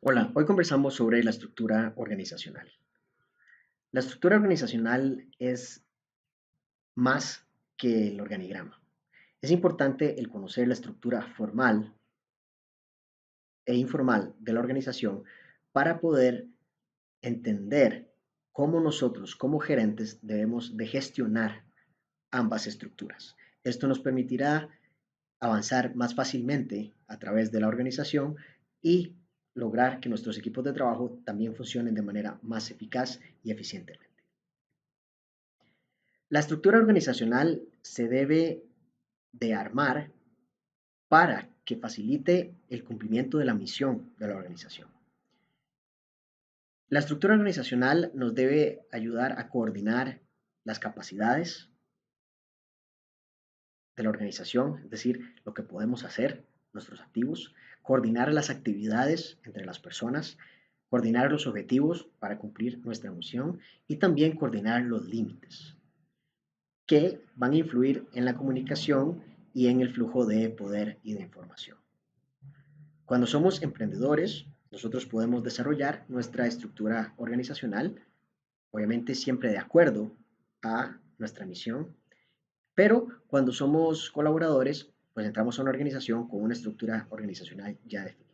Hola, hoy conversamos sobre la estructura organizacional. La estructura organizacional es más que el organigrama. Es importante el conocer la estructura formal e informal de la organización para poder entender cómo nosotros como gerentes debemos de gestionar ambas estructuras. Esto nos permitirá avanzar más fácilmente a través de la organización y lograr que nuestros equipos de trabajo también funcionen de manera más eficaz y eficientemente. La estructura organizacional se debe de armar para que facilite el cumplimiento de la misión de la organización. La estructura organizacional nos debe ayudar a coordinar las capacidades de la organización, es decir, lo que podemos hacer, nuestros activos, coordinar las actividades entre las personas, coordinar los objetivos para cumplir nuestra misión y también coordinar los límites que van a influir en la comunicación y en el flujo de poder y de información. Cuando somos emprendedores, nosotros podemos desarrollar nuestra estructura organizacional, obviamente siempre de acuerdo a nuestra misión, pero cuando somos colaboradores, pues entramos a una organización con una estructura organizacional ya definida.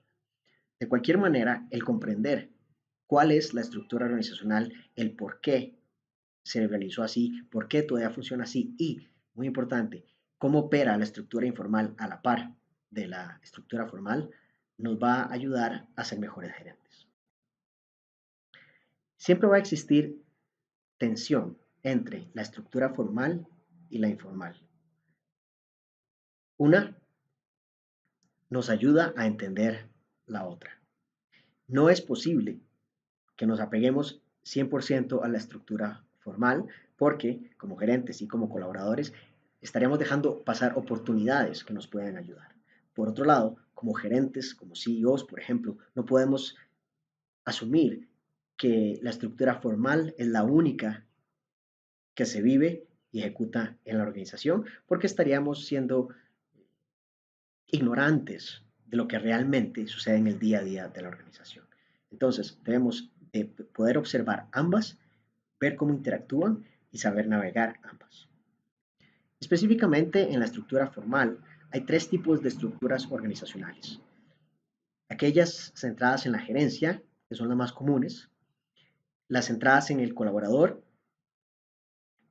De cualquier manera, el comprender cuál es la estructura organizacional, el por qué se realizó así, por qué todavía funciona así y, muy importante, cómo opera la estructura informal a la par de la estructura formal, nos va a ayudar a ser mejores gerentes. Siempre va a existir tensión entre la estructura formal y la informal. Una nos ayuda a entender la otra. No es posible que nos apeguemos 100% a la estructura formal porque como gerentes y como colaboradores estaríamos dejando pasar oportunidades que nos pueden ayudar. Por otro lado, como gerentes, como CEOs, por ejemplo, no podemos asumir que la estructura formal es la única que se vive y ejecuta en la organización porque estaríamos siendo ignorantes de lo que realmente sucede en el día a día de la organización. Entonces, debemos de poder observar ambas, ver cómo interactúan y saber navegar ambas. Específicamente en la estructura formal, hay tres tipos de estructuras organizacionales. Aquellas centradas en la gerencia, que son las más comunes, las centradas en el colaborador,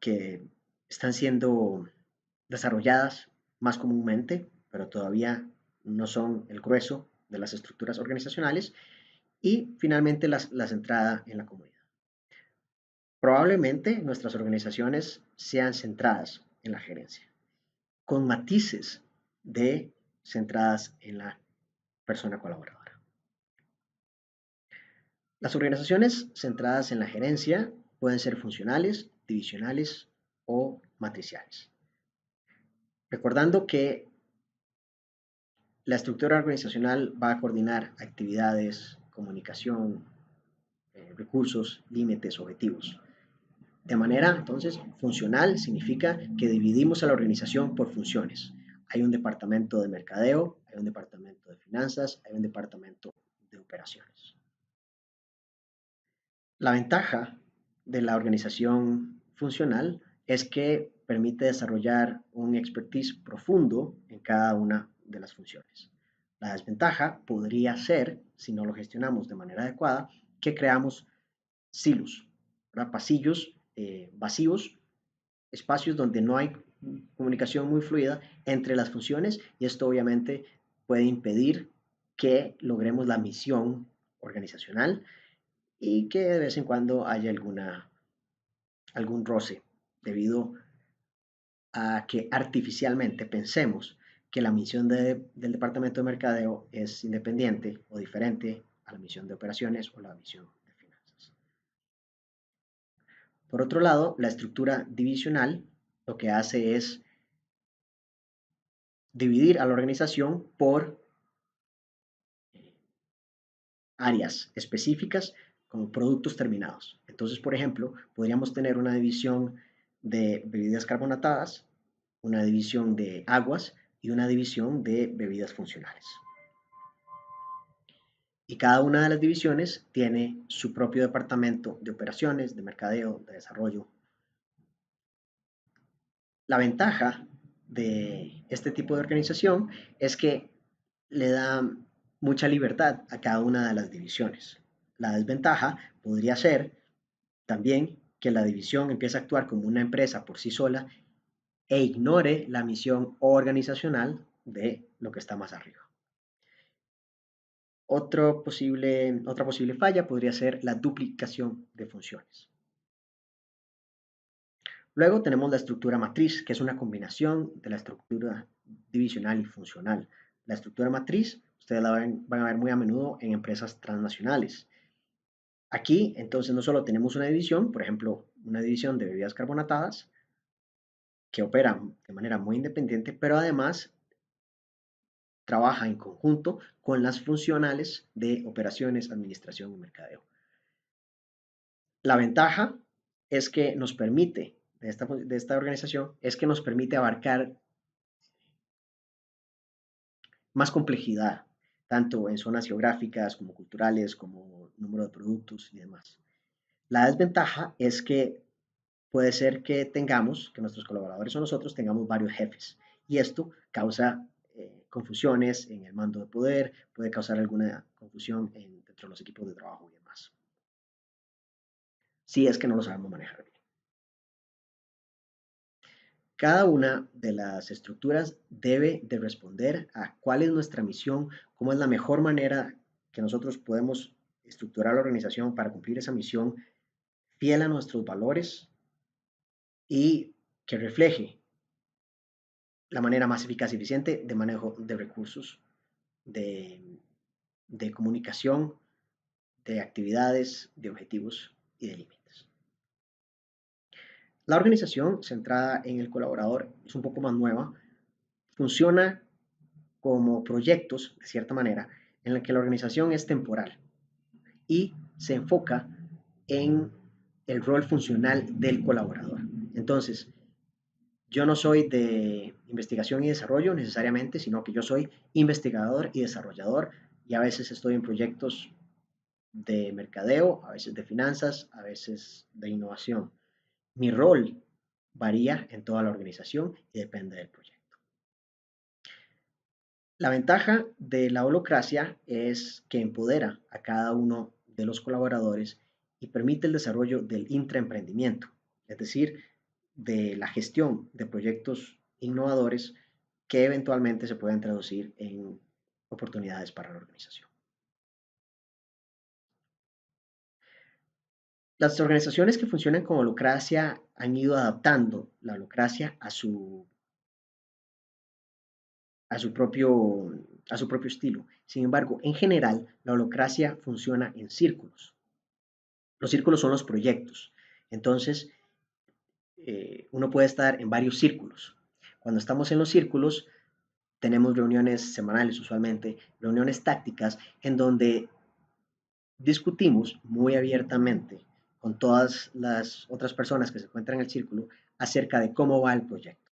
que están siendo desarrolladas más comúnmente, pero todavía no son el grueso de las estructuras organizacionales, y finalmente la centrada en la comunidad. Probablemente nuestras organizaciones sean centradas en la gerencia, con matices de centradas en la persona colaboradora. Las organizaciones centradas en la gerencia pueden ser funcionales, divisionales o matriciales. Recordando que la estructura organizacional va a coordinar actividades, comunicación, recursos, límites, objetivos. De manera, entonces, funcional significa que dividimos a la organización por funciones. Hay un departamento de mercadeo, hay un departamento de finanzas, hay un departamento de operaciones. La ventaja de la organización funcional es que permite desarrollar un expertise profundo en cada una de las funciones. La desventaja podría ser, si no lo gestionamos de manera adecuada, que creamos silos, ¿verdad? Pasillos vacíos, espacios donde no hay comunicación muy fluida entre las funciones y esto obviamente puede impedir que logremos la misión organizacional y que de vez en cuando haya algún roce debido a que artificialmente pensemos que la misión del departamento de mercadeo es independiente o diferente a la misión de operaciones o la misión de finanzas. Por otro lado, la estructura divisional lo que hace es dividir a la organización por áreas específicas como productos terminados. Entonces, por ejemplo, podríamos tener una división de bebidas carbonatadas, una división de aguas y una división de bebidas funcionales. y cada una de las divisiones tiene su propio departamento de operaciones, de mercadeo, de desarrollo. La ventaja de este tipo de organización es que le da mucha libertad a cada una de las divisiones. La desventaja podría ser también que la división empiece a actuar como una empresa por sí sola e ignore la misión organizacional de lo que está más arriba. Otra posible falla podría ser la duplicación de funciones. Luego tenemos la estructura matriz, que es una combinación de la estructura divisional y funcional. La estructura matriz, ustedes la van a ver muy a menudo en empresas transnacionales. Aquí, entonces, no solo tenemos una división, por ejemplo, una división de bebidas carbonatadas, que opera de manera muy independiente, pero además trabaja en conjunto con las funcionales de operaciones, administración y mercadeo. La ventaja es que nos permite, de esta organización, es que nos permite abarcar más complejidad, tanto en zonas geográficas como culturales, como número de productos y demás. La desventaja es que puede ser que tengamos, que nuestros colaboradores o nosotros tengamos varios jefes y esto causa confusiones en el mando de poder, puede causar alguna confusión dentro de los equipos de trabajo y demás. Si es que no lo sabemos manejar bien. Cada una de las estructuras debe de responder a cuál es nuestra misión, cómo es la mejor manera que nosotros podemos estructurar la organización para cumplir esa misión fiel a nuestros valores y que refleje la manera más eficaz y eficiente de manejo de recursos, de, de comunicación, de actividades, de objetivos y de límites. La organización centrada en el colaborador es un poco más nueva, funciona como proyectos, de cierta manera, en la que la organización es temporal y se enfoca en el rol funcional del colaborador. Entonces, yo no soy de investigación y desarrollo necesariamente, sino que yo soy investigador y desarrollador y a veces estoy en proyectos de mercadeo, a veces de finanzas, a veces de innovación. Mi rol varía en toda la organización y depende del proyecto. La ventaja de la holocracia es que empodera a cada uno de los colaboradores y permite el desarrollo del intraemprendimiento, es decir, de la gestión de proyectos innovadores que eventualmente se pueden traducir en oportunidades para la organización. Las organizaciones que funcionan con holocracia han ido adaptando la holocracia a su propio, a su propio estilo. Sin embargo, en general, la holocracia funciona en círculos. Los círculos son los proyectos. Entonces, uno puede estar en varios círculos. Cuando estamos en los círculos, tenemos reuniones semanales usualmente, reuniones tácticas, en donde discutimos muy abiertamente con todas las otras personas que se encuentran en el círculo acerca de cómo va el proyecto.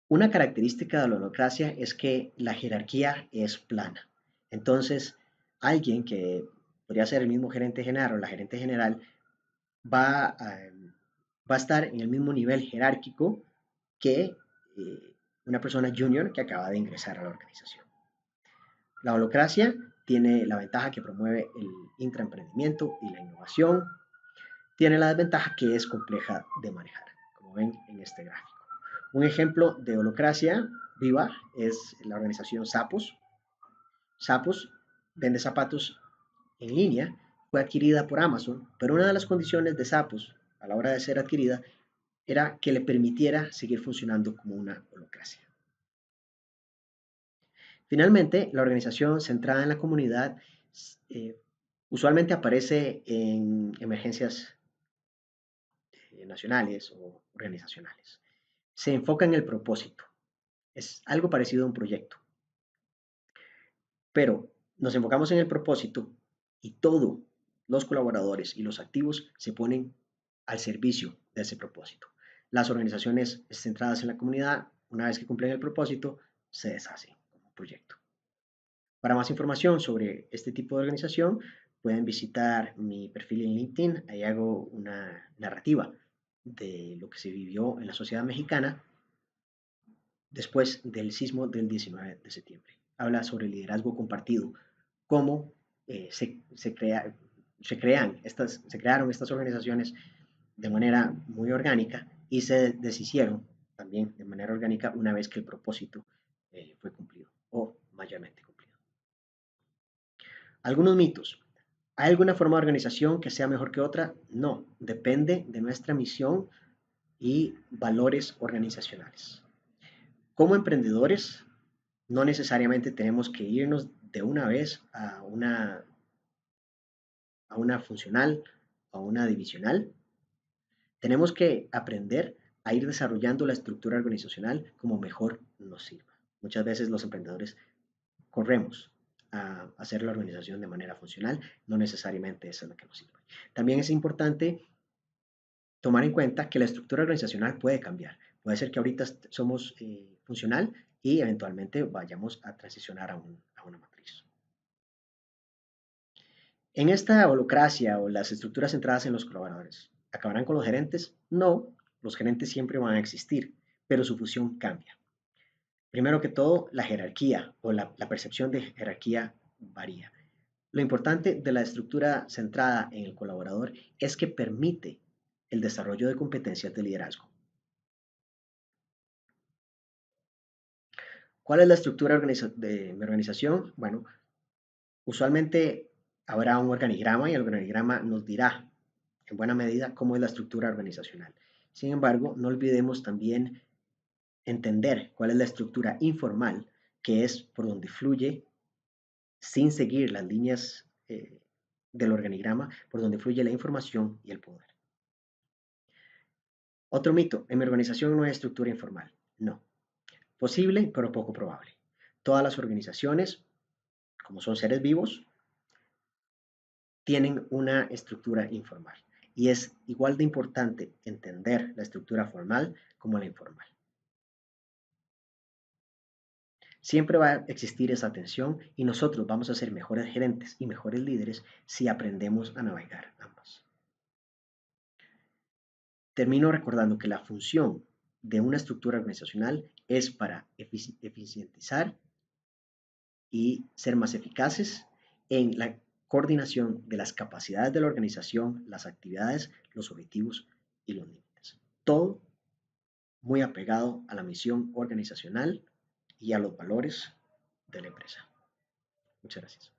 Una característica de la holacracia es que la jerarquía es plana. Entonces, alguien que podría ser el mismo gerente general o la gerente general va a, va a estar en el mismo nivel jerárquico que una persona junior que acaba de ingresar a la organización. La holocracia tiene la ventaja que promueve el intraemprendimiento y la innovación. Tiene la desventaja que es compleja de manejar, como ven en este gráfico. Un ejemplo de holocracia viva es la organización Sapos. Sapos vende zapatos en línea, fue adquirida por Amazon, pero una de las condiciones de Sapos a la hora de ser adquirida era que le permitiera seguir funcionando como una holocracia. Finalmente, la organización centrada en la comunidad eh, usualmente aparece en emergencias nacionales o organizacionales. Se enfoca en el propósito. Es algo parecido a un proyecto, pero nos enfocamos en el propósito y todos los colaboradores y los activos se ponen al servicio de ese propósito. Las organizaciones centradas en la comunidad, una vez que cumplen el propósito, se deshacen como proyecto. Para más información sobre este tipo de organización, pueden visitar mi perfil en LinkedIn. Ahí hago una narrativa de lo que se vivió en la sociedad mexicana después del sismo del 19 de septiembre. Habla sobre el liderazgo compartido, cómo se crearon estas organizaciones de manera muy orgánica y se deshicieron también de manera orgánica una vez que el propósito fue cumplido o mayormente cumplido. Algunos mitos. ¿Hay alguna forma de organización que sea mejor que otra? No, depende de nuestra misión y valores organizacionales. Como emprendedores, no necesariamente tenemos que irnos de una vez a una funcional o a una divisional. Tenemos que aprender a ir desarrollando la estructura organizacional como mejor nos sirva. Muchas veces los emprendedores corremos a hacer la organización de manera funcional, no necesariamente esa es la que nos sirve. También es importante tomar en cuenta que la estructura organizacional puede cambiar. Puede ser que ahorita somos funcional y eventualmente vayamos a transicionar a una matriz. En esta holocracia o las estructuras centradas en los colaboradores, ¿acabarán con los gerentes? No, los gerentes siempre van a existir, pero su función cambia. Primero que todo, la jerarquía o la percepción de jerarquía varía. Lo importante de la estructura centrada en el colaborador es que permite el desarrollo de competencias de liderazgo. ¿Cuál es la estructura de mi organización? Bueno, usualmente habrá un organigrama y el organigrama nos dirá en buena medida cómo es la estructura organizacional. Sin embargo, no olvidemos también entender cuál es la estructura informal, que es por donde fluye, sin seguir las líneas del organigrama, por donde fluye la información y el poder. Otro mito, en mi organización no hay estructura informal. No, posible, pero poco probable. Todas las organizaciones, como son seres vivos, tienen una estructura informal. Y es igual de importante entender la estructura formal como la informal. Siempre va a existir esa tensión y nosotros vamos a ser mejores gerentes y mejores líderes si aprendemos a navegar ambas. Termino recordando que la función de una estructura organizacional es para eficientizar y ser más eficaces en la coordinación de las capacidades de la organización, las actividades, los objetivos y los límites. Todo muy apegado a la misión organizacional y a los valores de la empresa. Muchas gracias.